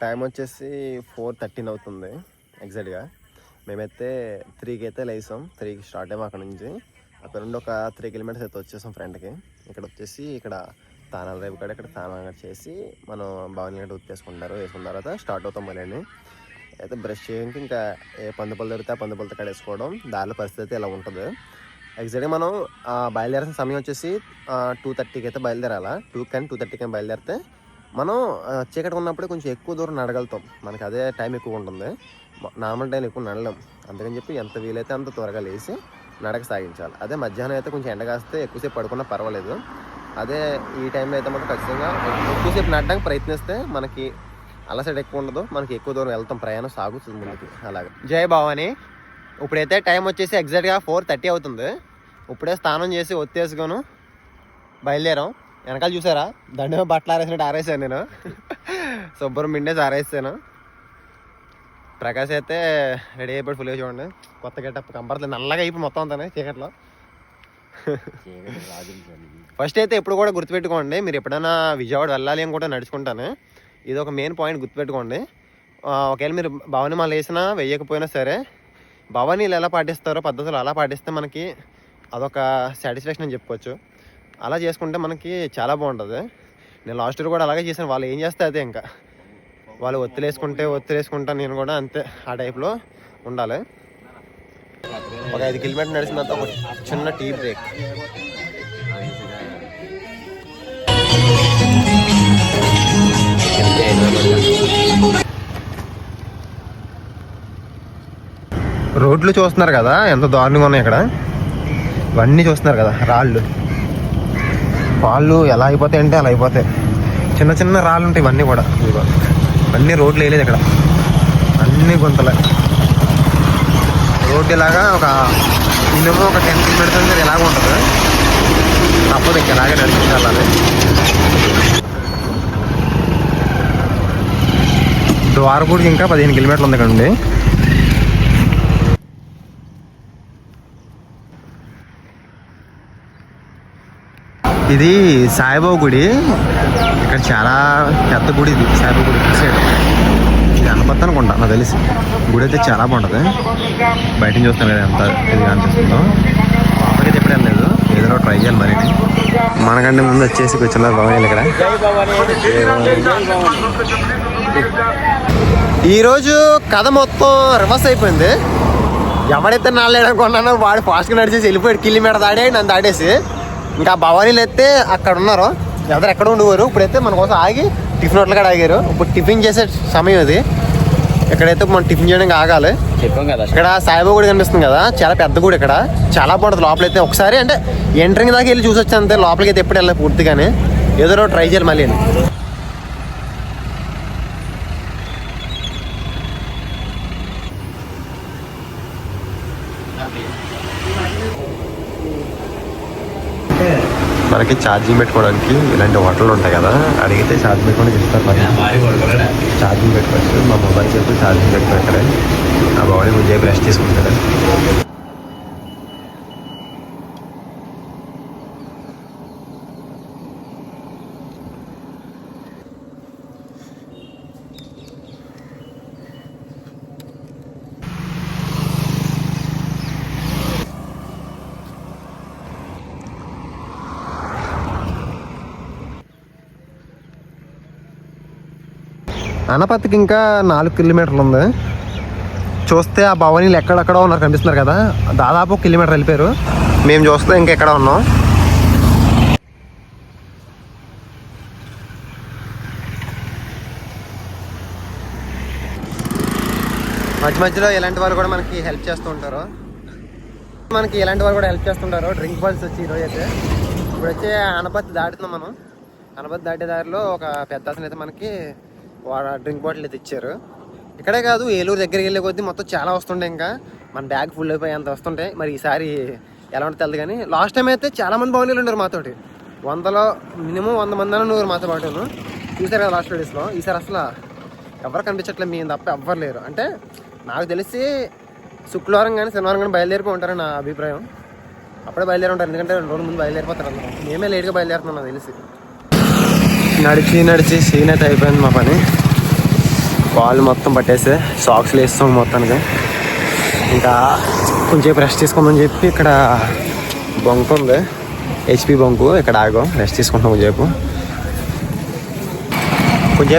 Time వచ్చేసి 4:13 అవుతుంది ఎగ్జాక్ట్గా. మేమైతే 3కి అయితే లేసాం. 3కి స్టార్ట్ అయ్యాము అక్కడ నుంచి. అక్కడ నుండి ఒక 3 కిలోమీటర్స్ అయితే వచ్చేసాం ఫ్రెండ్కి. ఇక్కడ వచ్చేసి ఇక్కడ తానాల రేపు కాడ ఇక్కడ తానాలు చేసి మనం భవని గట్ట ఉత్తేసుకుంటారు. వేసుకున్న తర్వాత స్టార్ట్ అవుతాం మళ్ళీ. అయితే బ్రష్ చేయడానికి ఇంకా ఏ పందుపళ్ళు దొరికితే ఆ పందుపళ్ళతో కాడ వేసుకోవడం. దారిలో పరిస్థితి అయితే ఇలా ఉంటుంది. ఎగ్జాక్ట్గా మనం బయలుదేరాల్సిన సమయం వచ్చేసి 2:30కి అయితే బయలుదేరాలా. 2:30కి బయలుదేరితే మనం చీకటి ఉన్నప్పుడే కొంచెం ఎక్కువ దూరం నడగలుగుతాం. మనకి అదే టైం ఎక్కువ ఉంటుంది. నార్మల్ టైం ఎక్కువ నడలేం. అందుకని చెప్పి ఎంత వీలైతే అంత త్వరగా లేచి నడక సాగించాలి. అదే మధ్యాహ్నం అయితే కొంచెం ఎండ కాస్తే ఎక్కువసేపు పడుకున్నా పర్వాలేదు. అదే ఈ టైంలో అయితే మనం ఖచ్చితంగా ఎక్కువసేపు నడడానికి ప్రయత్నిస్తే మనకి అలసట ఎక్కువ ఉండదు. మనకి ఎక్కువ దూరం వెళ్తాం, ప్రయాణం సాగుతుంది ముందుకి. అలాగే జై భవాని. ఇప్పుడైతే టైం వచ్చేసి ఎగ్జాక్ట్గా 4:30 అవుతుంది. ఇప్పుడే స్నానం చేసి ఒత్తేసుకొని బయలుదేరాం. వెనకాల చూసారా దండ బట్టలు ఆరేసినట్టు ఆరేసాను నేను. శుభ్రం మిండేసి ఆరేసాను. ప్రకాష్ అయితే రెడీ అయిపోయి ఫుల్గా చూడండి. కొత్త గెటప్ కంపర్లేదు. నల్లగా అయిపోయి మొత్తం అంతానే చీకట్లో. ఫస్ట్ అయితే ఎప్పుడు కూడా గుర్తుపెట్టుకోండి, మీరు ఎప్పుడైనా విజయవాడ వెళ్ళాలి అని కూడా నడుచుకుంటాను. ఇది ఒక మెయిన్ పాయింట్ గుర్తుపెట్టుకోండి. ఒకవేళ మీరు భవానీ మాల వేసినా వేయకపోయినా సరే భవానీలు ఎలా పాటిస్తారో పద్ధతులు అలా పాటిస్తే మనకి అదొక సాటిస్ఫాక్షన్ అని చెప్పుకోవచ్చు. అలా చేసుకుంటే మనకి చాలా బాగుంటుంది. నేను లాస్ట్ ఇయర్ కూడా అలాగే చేశాను. వాళ్ళు ఏం చేస్తే అదే, ఇంకా వాళ్ళు ఒత్తిలేసుకుంటా నేను కూడా అంతే ఆ టైప్లో ఉండాలి. ఒక 5 కిలోమీటర్లు నడిచిన తర్వాత ఒక చిన్న టీ బ్రేక్. రోడ్లు చూస్తున్నారు కదా ఎంత దారుణంగా ఉన్నాయి ఇక్కడ. ఇవన్నీ చూస్తున్నారు కదా రాళ్ళు ఎలా అయిపోతాయి అంటే అలా అయిపోతాయి. చిన్న చిన్న రాళ్ళు ఉంటాయి ఇవన్నీ కూడా. ఇవన్నీ రోడ్లు వేయలేదు ఇక్కడ, అన్నీ గుంతలే. రోడ్డు ఇలాగా ఒక మినిమం ఒక 10 కిలోమీటర్స్ అనేది ఇలాగ ఉంటుంది. తప్పదు ఇంక ఇలాగే నడిపించాలని. ద్వారపూడికి ఇంకా 15 కిలోమీటర్లు ఉంది కండి. ఇది సాయిబాబా గుడి. ఇక్కడ చాలా పెద్ద గుడి. ఇది సాయిబాబా గుడి సైడ్. ఇది అనపత్తి అనుకుంటా నాకు తెలిసి. గుడి అయితే చాలా బాగుంటుంది. బయట చూస్తాను కదా ఎంత ఇదిగా అనిపిస్తుందో. అప్పటికైతే ఎప్పుడు వెళ్ళలేదు. ఏదో ట్రై చేయాలి మరి. మనకంటే ముందు వచ్చేసి కూర్చున్నారు భవానీలు ఇక్కడ. ఈరోజు కథ మొత్తం రివర్స్ అయిపోయింది. ఎవడైతే నాలుగేడనుకున్నానో వాడు ఫాస్ట్గా నడిచేసి వెళ్ళిపోయాడు. కిలోమీటర్ దాడాడు, నన్ను దాడేసి. ఇంకా భవానీలు అయితే అక్కడ ఉన్నారు, ఎవరు ఎక్కడ ఉండేవారు. ఇప్పుడైతే మన కోసం ఆగి టిఫిన్ హోటల్ కూడా ఆగారు. ఇప్పుడు టిఫిన్ చేసే సమయం ఇది. ఇక్కడైతే మనం టిఫిన్ చేయడానికి ఆగాలి. ఇక్కడ సాయిబాబా గుడి కనిపిస్తుంది కదా, చాలా పెద్ద గుడి. ఇక్కడ చాలా బాగుంటుంది. లోపలైతే ఒకసారి అంటే ఎంట్రింగ్ దాకా వెళ్ళి చూసి వచ్చాను అంతే. లోపలికి అయితే ఎప్పుడు వెళ్ళాలి పూర్తిగానే. ఏదో ట్రై చేయాలి మళ్ళీ. మనకి ఛార్జింగ్ పెట్టుకోవడానికి ఇలాంటి హోటళ్ళు ఉంటాయి కదా, అడిగితే ఛార్జింగ్ పెట్టుకోవడానికి ఇస్తారు. ఛార్జింగ్ పెట్టుకోవచ్చు. మా మొబైల్కి చెప్పి ఛార్జింగ్ పెట్టుకోవాలి. ఆ బాడీ ముందే బ్రష్ తీసుకుంటాడు. అనపత్తికి ఇంకా 4 కిలోమీటర్లు ఉంది. చూస్తే ఆ భవానీలు ఎక్కడెక్కడో ఉన్నారు కనిపిస్తున్నారు కదా, దాదాపు 1 కిలోమీటర్ వెళ్ళిపోయారు. మేము చూస్తే ఇంకెక్కడ ఉన్నాం. మధ్యలో ఇలాంటి వారు కూడా మనకి హెల్ప్ చేస్తూ ఉంటారు. డ్రింక్ బాల్స్ వచ్చి ఈరోజు అయితే ఇప్పుడు వచ్చి అనపత్తి దాటుతున్నాం మనం. అనపత్తి దాటే దారిలో ఒక పెద్ద అతను అయితే మనకి డ్రింక్ బాటిల్ అయితే ఇచ్చారు. ఇక్కడే కాదు, ఏలూరు దగ్గరికి వెళ్ళే కొద్దీ మొత్తం చాలా వస్తుంటాయి. ఇంకా మన బ్యాగ్ ఫుల్ అయిపోయి అంత వస్తుంటాయి. మరి ఈసారి ఎలా ఉంటుంది తెలియదు కానీ లాస్ట్ టైం అయితే చాలా మంది భవానీలు ఉన్నారు మాతోటి. 100లో మినిమం 100 మంది అని ఉన్నారు మాతో పాటు. చూసారు కదా లాస్ట్ డేస్లో. ఈసారి అసలు ఎవరు కనిపించట్లేదు, మేము తప్ప ఎవ్వరు లేరు. అంటే నాకు తెలిసి శుక్రవారం కానీ శనివారం కానీ బయలుదేరిపోయి ఉంటారని నా అభిప్రాయం. అప్పుడే బయలుదేరి ఉంటారు, ఎందుకంటే 2 రోజుల ముందు బయలుదేరిపోతారు అందరం. మేమే లేట్గా బయలుదేరుతున్నాం నాకు తెలిసి. నడిచి సీన్ అయితే అయిపోయింది మా పని. కాళ్ళు మొత్తం పట్టేసి సాక్స్లు వేస్తాం మొత్తానికి. ఇంకా కొంచెం రెస్ట్ తీసుకుందని చెప్పి ఇక్కడ బంక్ ఉంది, హెచ్పి బంకు. ఇక్కడ ఆగాం, రెస్ట్ తీసుకుంటాం కొంచెంసేపు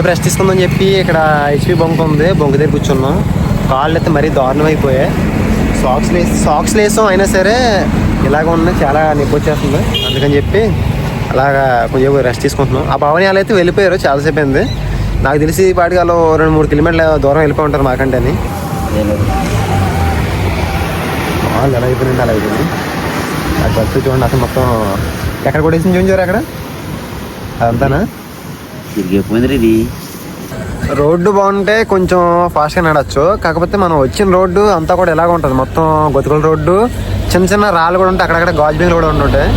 రెస్ట్ తీసుకుందని చెప్పి ఇక్కడ హెచ్పి బంక్ ఉంది. బంక్ దగ్గర కూర్చున్నాం. కాళ్ళు అయితే మరీ దారుణం అయిపోయాయి. సాక్స్ వేసాం, అయినా సరే ఇలాగ ఉన్నాయి, చాలా నొప్పి వచ్చేస్తుంది. అందుకని చెప్పి అలాగా కొంచెం రెస్ట్ తీసుకుంటున్నాం. ఆ భవని వాళ్ళు అయితే వెళ్ళిపోయారు, చాలాసేపు అయింది. నాకు తెలిసి పాటికి వాళ్ళు 2-3 కిలోమీటర్ల దూరం వెళ్ళిపోయి ఉంటారు మాకంటే అని. వాళ్ళు ఎలా అయిపోయింది అలా అయిపోయింది. ఆ బస్సు చూడండి అసలు మొత్తం ఎక్కడ కొట్టేసింది చూపించారు అక్కడ, అదంతానా తిరిగిపోయింది. రోడ్డు బాగుంటే కొంచెం ఫాస్ట్గా నడచ్చు. కాకపోతే మనం వచ్చిన రోడ్డు అంతా కూడా ఎలాగ ఉంటుంది, మొత్తం గొతుకుల రోడ్డు, చిన్న చిన్న రాళ్ళు కూడా ఉంటాయి, అక్కడక్కడ గాజు బిందులు కూడా ఉంటుంటాయి.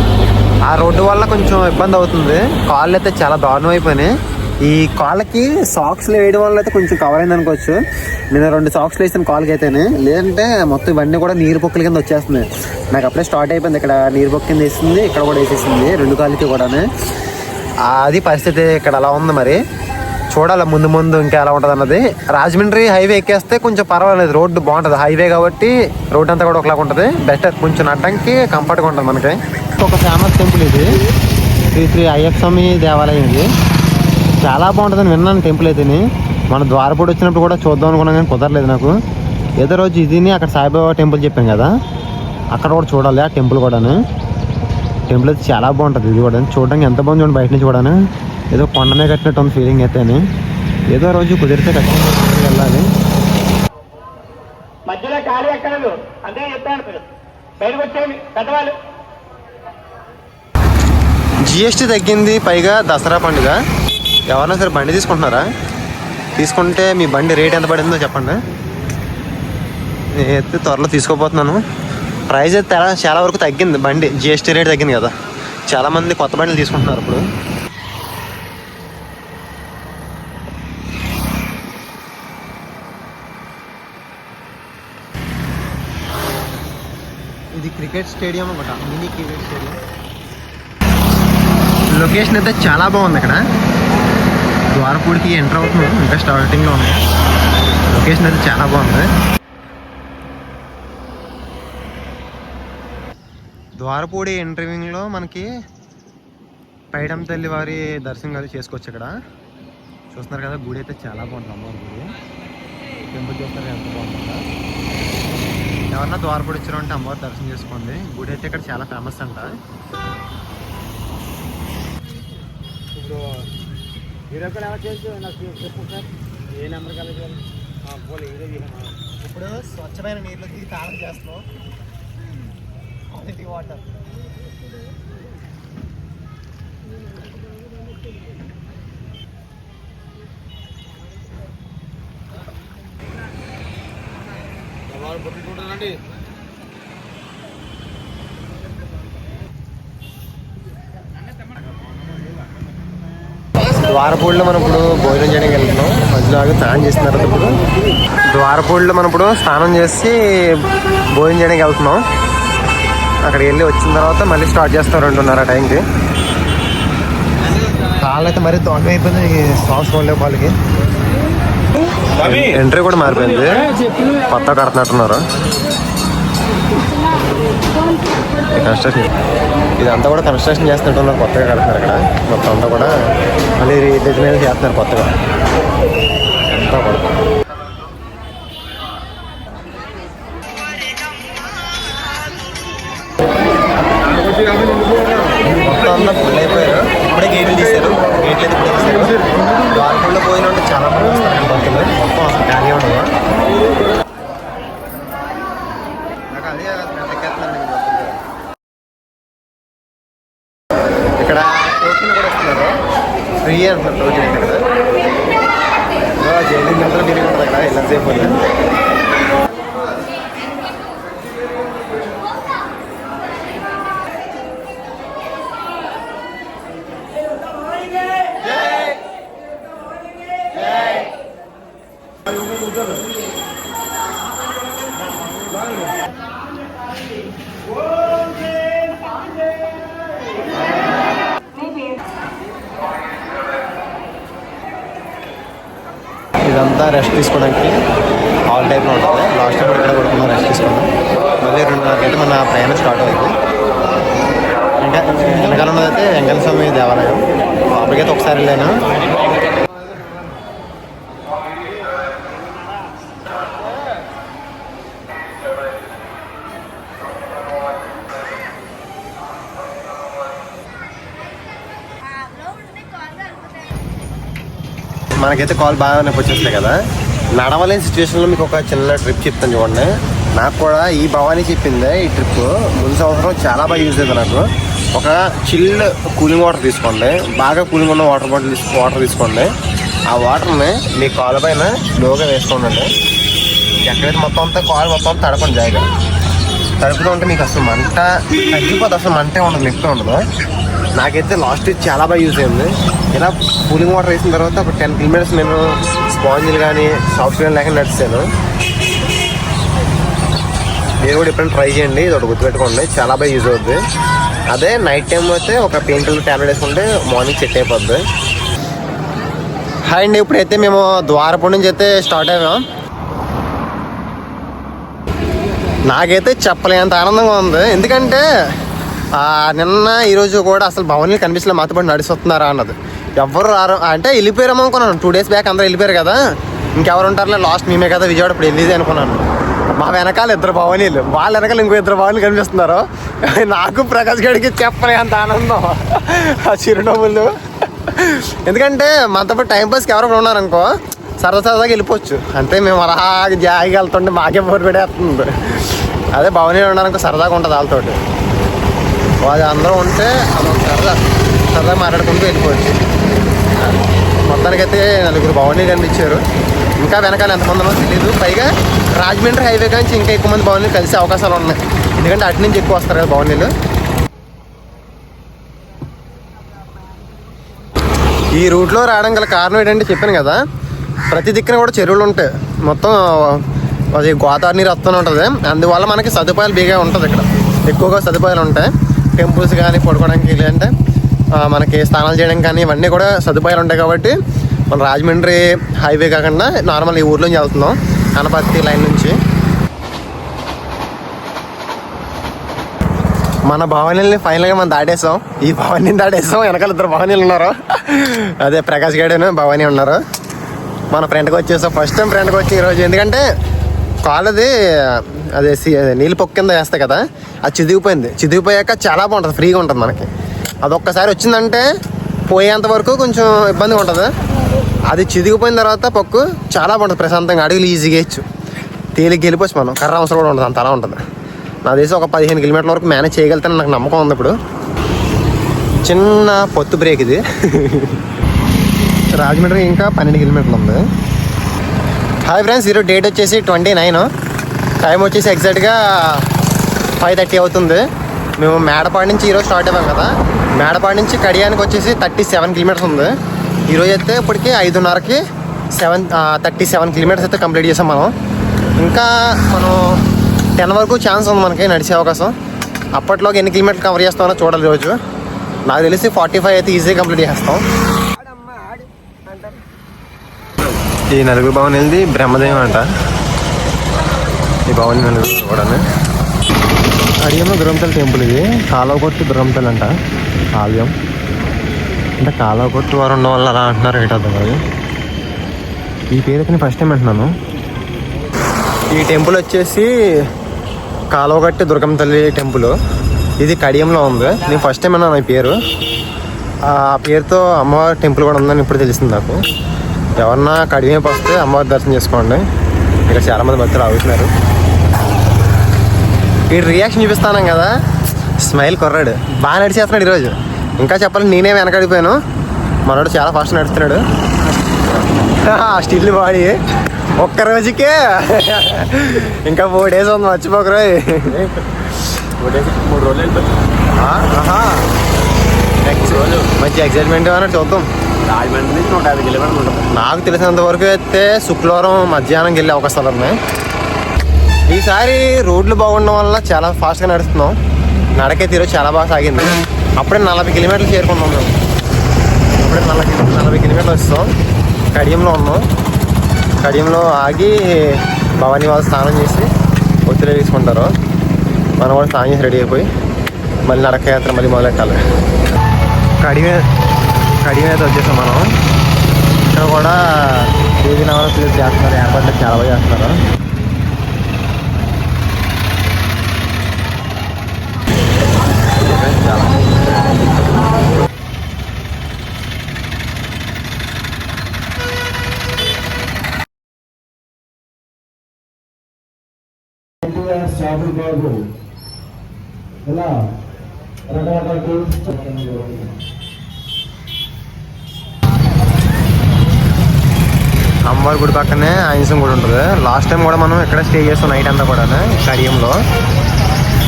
ఆ రోడ్డు వల్ల కొంచెం ఇబ్బంది అవుతుంది. కాళ్ళు అయితే చాలా దారుణం అయిపోయినాయి. ఈ కాళ్ళకి సాక్స్లు వేయడం వల్ల అయితే కొంచెం కవర్ అయింది అనుకోవచ్చు. నేను 2 సాక్స్లు వేసాను కాళ్ళకి అయితేనే, లేదంటే మొత్తం ఇవన్నీ కూడా నీరు పొక్కుల కింద వచ్చేస్తున్నాయి. నాకు అప్పుడే స్టార్ట్ అయిపోయింది, ఇక్కడ నీరు పొక్కు కింద వేసింది, ఇక్కడ కూడా వేసేసింది 2 కాళ్ళకి కూడా. అది పరిస్థితి ఇక్కడ అలా ఉంది. మరి చూడాలి ముందు ముందు ఇంకా ఎలా ఉంటుంది అన్నది. రాజమండ్రి హైవే ఎక్కేస్తే కొంచెం పర్వాలేదు, రోడ్డు బాగుంటుంది, హైవే కాబట్టి రోడ్డు అంతా కూడా ఒకలాగా ఉంటుంది. బెటర్, కొంచెం నడ్డానికి కంఫర్ట్గా ఉంటుంది మనకి. ఒక ఫేమస్ టెంపుల్ ఇది, శ్రీ అయ్యప్ప స్వామి దేవాలయం. ఇది చాలా బాగుంటుందని విన్నాను టెంపుల్ అయితేని. మన ద్వారపూడి వచ్చినప్పుడు కూడా చూద్దాం అనుకున్నాను కానీ కుదరలేదు నాకు. ఏదో రోజు ఇదిని అక్కడ సాయిబాబా టెంపుల్ చెప్పాం కదా, అక్కడ కూడా చూడాలి ఆ టెంపుల్ కూడా. టెంపుల్ అయితే చాలా బాగుంటుంది. ఇది కూడా చూడడానికి ఎంత బాగుంది చూడండి, బయట నుంచి కూడా. ఏదో కొండనే కట్టినట్టు ఉంది ఫీలింగ్ అయితే. ఏదో రోజు కుదిరితే ఖచ్చితంగా వెళ్ళాలి. మధ్యలో ఖాళీ ఎక్కడదు, అంతే చెప్పాను, బయటకు వచ్చేయండి పెద్దవాళ్ళు. జిఎస్టీ తగ్గింది, పైగా దసరా పండుగ. ఎవరైనా సరే బండి తీసుకుంటున్నారా? తీసుకుంటే మీ బండి రేట్ ఎంత పడిందో చెప్పండి. నేనైతే త్వరలో తీసుకోపోతున్నాను. ప్రైస్ అయితే చాలా వరకు తగ్గింది, బండి జిఎస్టీ రేట్ తగ్గింది కదా. చాలామంది కొత్త బండిలు తీసుకుంటున్నారు ఇప్పుడు. ఇది క్రికెట్ స్టేడియం ఒకట, మినీ క్రికెట్ స్టేడియం. లొకేషన్ అయితే చాలా బాగుంది. ఇక్కడ ద్వారపూడికి ఎంటర్ అవుతున్నాం, ఇంకా స్టార్టింగ్లో ఉంది. లొకేషన్ అయితే చాలా బాగుంది. ద్వారపూడి ఎంట్రీవింగ్లో మనకి పైడమ్మ తల్లి వారి దర్శనం అది చేసుకోవచ్చు. ఇక్కడ చూస్తున్నారు కదా, గుడి అయితే చాలా బాగుంటుంది, అమ్మవారి గుడి. టెంపుల్ చూస్తున్నారు ఎంత బాగుంటుందా. ఎవరన్నా ద్వారపూడి వచ్చారంటే అమ్మవారి దర్శనం చేసుకోండి. గుడి అయితే ఇక్కడ చాలా ఫేమస్ అంట. ఇప్పుడు హీరో కూడా ఎవరు చేసి నాకు చెప్పు సార్, ఏ నెంబర్ కలిగారు పోలే హీరో. ఇప్పుడు స్వచ్ఛమైన నీళ్ళు దిగి తాగడం చేస్తున్నాం, క్వాలిటీ వాటర్. పట్టుకుంటానండి. ద్వారపూడిలో మనం ఇప్పుడు భోజనం చేయడానికి వెళ్తున్నాం. మధ్యలో స్నానం చేసిన తర్వాత ఇప్పుడు ద్వారపూడిలో మనం ఇప్పుడు స్నానం చేసి భోజనం చేయడానికి వెళ్తున్నాం. అక్కడికి వెళ్ళి వచ్చిన తర్వాత మళ్ళీ స్టార్ట్ చేస్తాం 2:30 టైంకి. కాళ్ళు అయితే మరీ తొందర అయిపోయింది, సాంగ్స్ కొనలేవు వాళ్ళకి. ఎంట్రీ కూడా మారిపోయింది, కొత్త కడుతున్నట్టున్నారు. కన్స్ట్రక్షన్ ఇదంతా కూడా కన్స్ట్రక్షన్ చేస్తున్నట్టున్నారు, కొత్తగా కడుతున్నారు. ఇక్కడ మొత్తం అంతా కూడా మళ్ళీ డిజైన్ చేస్తున్నారు కొత్తగా అంతా కూడా. మొత్తం అంతా ఫుల్ అయిపోయారు. ఇప్పుడే గేట్లు తీశారు, గేట్లు అయితే ఇప్పుడు తీశారు. ద్వారపూడిలో పోయిన ఉంటే చాలా మంది వస్తారు భక్తులు, మొత్తం అసలు ఖాళీ ఉండదు. ఇక్కడ టోకెన్ కూడా వస్తున్నారు, ఫ్రీ అంటున్నారు టోకెన్ అయితే. ఇక్కడ జైలు నిమిషాలు తిరిగి ఉంటుంది అక్కడ ఎంతసేపు. ఇదంతా రెస్ట్ తీసుకోవడానికి హాల్ టైప్లో ఉంటుంది. లాస్ట్ టైం ఇక్కడ పడుకున్నాం, రెస్ట్ తీసుకున్నాం. మళ్ళీ 2:30 మన ప్రయాణం స్టార్ట్ అవుతుంది. ఇంకా వెనకాల ఉన్నదైతే వెంకన్న స్వామి దేవాలయం. అప్పటికైతే ఒకసారి వెళ్ళాను. మనకైతే కాల్ బాగా నొప్పి వచ్చేస్తాయి కదా. నడవలేని సిచ్యువేషన్లో మీకు ఒక చిన్న ట్రిప్ చెప్తాను చూడండి. నాకు కూడా ఈ భవానీ చెప్పింది ఈ ట్రిప్. ముందు సంవత్సరం చాలా బాగా యూజ్ అయింది నాకు. ఒక చిల్డ్ కూలింగ్ వాటర్ తీసుకోండి, బాగా కూలింగ్ ఉన్న వాటర్ తీసుకోండి. ఆ వాటర్ని మీ కాలు పైన స్లోగా వేసుకోండి. ఎక్కడైతే మొత్తం అంతా కాలు మొత్తం తడపండి. జాయిగా తడుపుతూ ఉంటే మీకు అసలు మంట తగ్గిపోతే అసలు మంటే ఉండదు, నొప్పి ఉండదు. నాకైతే లాస్ట్ వీక్ చాలా బాగా యూజ్ అయింది. ఇలా కూలింగ్ వాటర్ వేసిన తర్వాత ఒక 10 కిలోమీటర్స్ నేను స్పాంజిల్ కానీ సాఫ్ట్వేర్ లేక నడిచాను. మీరు కూడా ఎప్పుడైనా ట్రై చేయండి, ఇది ఒకటి గుర్తుపెట్టుకోండి, చాలా బాగా యూజ్ అవుద్ది. అదే నైట్ టైం అయితే ఒక పెయిన్ కిల్లర్ ట్యాబ్లెట్ వేసుకుంటే మార్నింగ్ సెట్ అయిపోద్ది. హాయ్ అండి, ఇప్పుడైతే మేము ద్వారపూడి నుంచి అయితే స్టార్ట్ అయ్యాం. నాకైతే చెప్పలేంత ఆనందంగా ఉంది. ఎందుకంటే నిన్న ఈరోజు కూడా అసలు భవన్లు కనిపించలే, మాతో పాటు నడిచొస్తున్నారా అన్నది. ఎవరు రారు అంటే వెళ్ళిపోయారేమో అనుకున్నాను. 2 days బ్యాక్ అందరూ వెళ్ళిపోయారు కదా, ఇంకెవరు ఉంటారులే, లాస్ట్ మేమే కదా విజయవాడ ఇప్పుడు వెళ్ళేది అనుకున్నాను. మా వెనకాల 2 భవనీలు, వాళ్ళ వెనకాల ఇంకో 2 భవనీలు కనిపిస్తున్నారు. నాకు ప్రకాష్ గడికి చెప్పలేంత ఆనందం, ఆ చిరునవ్వులు. ఎందుకంటే మనతో పాటు టైంపాస్కి ఎవరు ఉన్నారనుకో సరదాగా వెళ్ళిపోవచ్చు. అంటే మేము అలాగే జాయిగా వెళ్తుంటే మాకే బోర్ పెడేస్తుంది. అదే భవనీలు ఉన్నారనుకో సరదాగా ఉంటుంది వాళ్ళతోటి. వాళ్ళు అందరూ ఉంటే అదొక సరదాగా మాట్లాడుకుంటూ వెళ్ళిపోవచ్చు. మొత్తానికైతే 4 భవనీలు కనిపించారు. ఇంకా వెనకాల ఎంతమంది ఉన్నో తెలియదు. పైగా రాజమండ్రి హైవే నుంచి ఇంకా ఎక్కువ మంది భవనీలు కలిసే అవకాశాలు ఉన్నాయి. ఎందుకంటే అటు నుంచి ఎక్కువ వస్తారు కదా భవనీలు. ఈ రూట్లో రావడం గల కారణం ఏంటంటే చెప్పాను కదా, ప్రతి దిక్కున కూడా చెరువులు ఉంటాయి. మొత్తం అది గోదావరి నీరు వస్తూనే ఉంటుంది. అందువల్ల మనకి సదుపాయాలు బిగా ఉంటుంది. ఇక్కడ ఎక్కువగా సదుపాయాలు ఉంటాయి. టెంపుల్స్ కానీ పడుకోవడానికి, లేదంటే మనకి స్నానాలు చేయడం కానీ ఇవన్నీ కూడా సదుపాయాలు ఉంటాయి. కాబట్టి మన రాజమండ్రి హైవే కాకుండా నార్మల్ ఈ ఊర్లోంచి వెళ్తున్నాం, అనపర్తి లైన్ నుంచి. మన భవనీల్ని ఫైనల్గా మనం దాటేసాం. ఈ భవనీని దాటేసాం. వెనకాల 2 భవనీలు ఉన్నారు. అదే ప్రకాష్ గడేను భవానీ ఉన్నారు. మన ఫ్రెండ్కి వచ్చేసాం. ఫస్ట్ టైం ఫ్రెండ్కి వచ్చి ఈరోజు. ఎందుకంటే కాలది అదే నీళ్ళు పొక్కు కింద వేస్తాయి కదా, అది చిదిగిపోయాక చాలా బాగుంటుంది, ఫ్రీగా ఉంటుంది మనకి. అదొక్కసారి వచ్చిందంటే పోయేంత వరకు కొంచెం ఇబ్బందిగా ఉంటుంది. అది చిదిగిపోయిన తర్వాత పొక్కు చాలా బాగుంటుంది, ప్రశాంతంగా అడుగులు ఈజీగా వేయచ్చు, తేలికి వెళ్ళిపోవచ్చు. మనం కర్ర అవసరం కూడా ఉంటుంది, అంత అలా ఉంటుంది. నా దేశం ఒక 15 కిలోమీటర్ల వరకు మేనేజ్ చేయగలుగుతానని నాకు నమ్మకం ఉంది. ఇప్పుడు చిన్న పొత్తు బ్రేక్ ఇది. రాజమండ్రి ఇంకా 12 కిలోమీటర్లు ఉంది. హాయ్ ఫ్రెండ్స్, ఈరోజు డేట్ వచ్చేసి 29, టైం వచ్చేసి ఎగ్జాక్ట్గా 5:30 అవుతుంది. మేము మేడపాడు నుంచి ఈరోజు స్టార్ట్ అయ్యాం కదా. మేడపాడు నుంచి కడియానికి వచ్చేసి 37 కిలోమీటర్స్ ఉంది. ఈరోజు అయితే ఇప్పటికి 5:30కి 37 కిలోమీటర్స్ అయితే కంప్లీట్ చేసాం మనం. ఇంకా మనం 10 వరకు ఛాన్స్ ఉంది మనకి నడిచే అవకాశం. అప్పట్లోకి ఎన్ని కిలోమీటర్లు కవర్ చేస్తామో చూడాలి. రోజు నాకు తెలిసి 45 అయితే ఈజీగా కంప్లీట్ చేస్తాం. ఈ 4 భవన్ వెళ్ళి బ్రహ్మదేవం అంట. ఈ భవన్ 4 కూడా అడిగేమో దుర్గంతల టెంపుల్. ఇది కాలవకొట్టు దుర్గంతలు అంట ఆలయం. అంటే కాలవకొట్టు వారు ఉన్న వాళ్ళు అలా అంటున్నారు. ఏంటో అర్థం కాదు. ఈ పేరు అయితే నేను ఫస్ట్ టైం అంటున్నాను. ఈ టెంపుల్ వచ్చేసి కాలవగట్టి దుర్గమ్మ తల్లి టెంపుల్. ఇది కడియంలో ఉంది. నేను ఫస్ట్ టైం అన్నాను ఈ పేరు. ఆ పేరుతో అమ్మవారి టెంపుల్ కూడా ఉందని ఇప్పుడు తెలిసింది నాకు. ఎవరన్నా కడియం వస్తే అమ్మవారి దర్శనం చేసుకోండి. ఇక్కడ చాలామంది భక్తులు ఆగుతున్నారు. ఈ రియాక్షన్ చూపిస్తాను కదా, స్మైల్ కొర్రాడు బాగా నడిచేస్తున్నాడు ఈరోజు. ఇంకా చెప్పాలి, నేనే వెనకడిపోయాను. మనోడు చాలా ఫాస్ట్ నడుస్తున్నాడు. Still body. ఒక్క రోజుకే ఇంకా 4 days ఉంది, మర్చిపోకరు. 3 రోజులు నెక్స్ట్ రోజు మంచి ఎక్సైట్మెంట్ అన్నట్టు చూద్దాం. రాజమండ్రి నుంచి 150 కిలోమీటర్లు ఉంటుంది. నాకు తెలిసినంత వరకు అయితే శుక్రవారం మధ్యాహ్నం వెళ్ళే అవకాశాలు ఉన్నాయి. ఈసారి రోడ్లు బాగుండడం వల్ల చాలా ఫాస్ట్గా నడుస్తున్నాం. నడకే తీరు చాలా బాగా సాగింది. అప్పుడే 40 కిలోమీటర్లు చేరుకున్నాం మేము. అప్పుడే 40 కిలోమీటర్లు వస్తాం. కడియంలో ఉన్నాం. కడియంలో ఆగి భవానీ వాళ్ళు స్నానం చేసి ఒత్తిడి తీసుకుంటారు. మనం కూడా స్నానం చేసి రెడీ అయిపోయి మళ్ళీ నడకయాత్ర మళ్ళీ మొదలెట్టాలి. కడియం అయితే వచ్చేసాం మనం. ఇక్కడ కూడా దేవీ నవరాత్రులు చేస్తున్నారు, ఏర్పాట్లు చాలా బాగా చేస్తున్నారు. అమ్మవారి గుడి పక్కనే ఆంజనేయం గుడి ఉంటుంది. లాస్ట్ టైం కూడా మనం ఇక్కడ స్టే చేస్తాం నైట్ అంతా కూడా కడియంలో.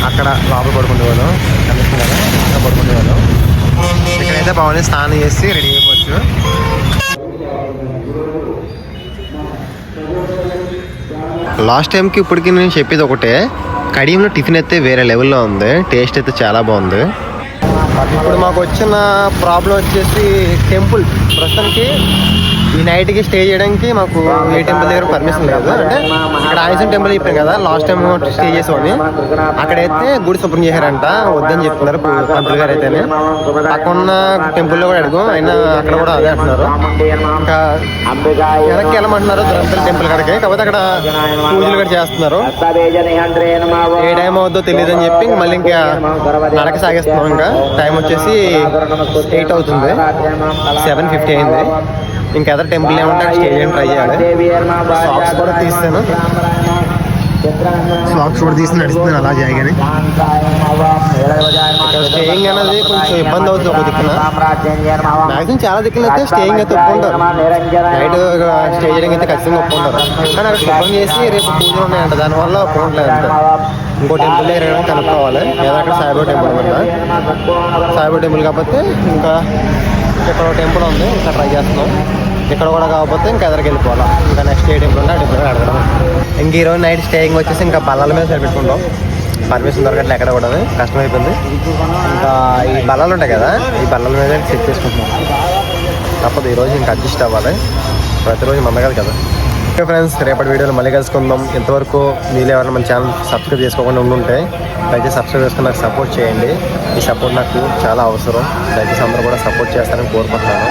అక్కడ లోపల పడుకునేవాళ్ళం, కనిపిస్తుంది కదా అక్కడ పడుకునేవాళ్ళం. ఇక్కడైతే భవానీ స్నానం చేసి రెడీ అయిపోవచ్చు. లాస్ట్ టైంకి ఇప్పటికి నేను చెప్పేది ఒకటే, కడియంలో టిఫిన్ అయితే వేరే లెవెల్లో ఉంది, టేస్ట్ అయితే చాలా బాగుంది. ఇప్పుడు మాకు వచ్చిన ప్రాబ్లం వచ్చేసి టెంపుల్. ప్రస్తుతానికి ఈ నైట్కి స్టే చేయడానికి మాకు ఏ టెంపుల్ దగ్గర పర్మిషన్ లేదు. అంటే ఇక్కడ ఆంజనేయ టెంపుల్ చెప్పాం కదా లాస్ట్ టైం స్టే చేసామని, అక్కడైతే గుడి శుభ్రం చేశారంట, వద్దని చెప్తున్నారు పంతులు గారు అయితేనే. పక్కన టెంపుల్లో కూడా అడుగు అయినా అక్కడ కూడా అదే అంటున్నారు. ఇంకా వెనక్కి వెళ్ళమంటున్నారు దురంతల టెంపుల్ కాడికి. కాకపోతే అక్కడ పూజలు కూడా చేస్తున్నారు, ఏ టైం అవుద్దో తెలియదు అని చెప్పి మళ్ళీ ఇంకా నడక సాగిస్తున్నాం. ఇంకా టైం వచ్చేసి 8 అవుతుంది, 7:50 అయింది. ఇంకా ఎదర్ టెంపుల్ ఏమంటే స్టే చేయడం ట్రై చేయాలి. సాక్స్ కూడా తీస్తాను, సాక్స్ కూడా తీసి నడుస్తున్నాను అలా చేయగానే. స్టేయింగ్ అనేది కొంచెం ఇబ్బంది అవుతుంది ఒక దిక్కున. మ్యాక్సిమం చాలా దిక్కులు అయితే స్టేయింగ్ అయితే ఒప్పుకుంటారు, నైట్ స్టే చేయడానికి అయితే ఖచ్చితంగా ఒప్పుకుంటారు. కానీ అక్కడ శుభ్రం చేసి రేపు పూజలు ఉన్నాయంట, దానివల్ల ఒప్పుకోవట్లేదు అంతే. ఇంకో టెంపుల్ దగ్గర కనుక్కోవాలి, లేదా అక్కడ సాయిబాబా టెంపుల్ ఉందా, సాయిబాబా టెంపుల్ కాకపోతే ఇంకా ఇక్కడ టెంపుల్ ఉంది, ఇక్కడ ట్రై చేస్తున్నాం. ఇక్కడ కూడా కాకపోతే ఇంకా ఎదరికి వెళ్ళిపోవాలి. ఇంకా నెక్స్ట్ ఏ టెంపుల్ ఉంటే ఆ టెంపుల్ అడగడం. ఇంక ఈరోజు నైట్ స్టేయింగ్ వచ్చేసి ఇంకా బల్లాల మీద సరిపెట్టుకుంటాం. పర్మిషన్ దొరకట్లే ఎక్కడ కూడా, కష్టమైపోయింది. ఇంకా ఈ బల్లాలు ఉంటాయి కదా, ఈ బల్లాల మీద సెట్ చేసుకుంటున్నాం. తప్పదు ఈరోజు ఇంకా అడ్జస్ట్ అవ్వాలి, ప్రతిరోజు మందగదు కదా. ఓకే ఫ్రెండ్స్, రేపటి వీడియోలో మళ్ళీ కలుసుకుందాం. ఇంతవరకు మీరు ఎవరైనా మన ఛానల్ సబ్స్క్రైబ్ చేసుకోకుండా ఉండుంటే దయచేసి సబ్స్క్రైబ్ చేసుకుని నాకు సపోర్ట్ చేయండి. ఈ సపోర్ట్ నాకు చాలా అవసరం. దయచేసి అందరూ కూడా సపోర్ట్ చేస్తారని కోరుకుంటున్నాను.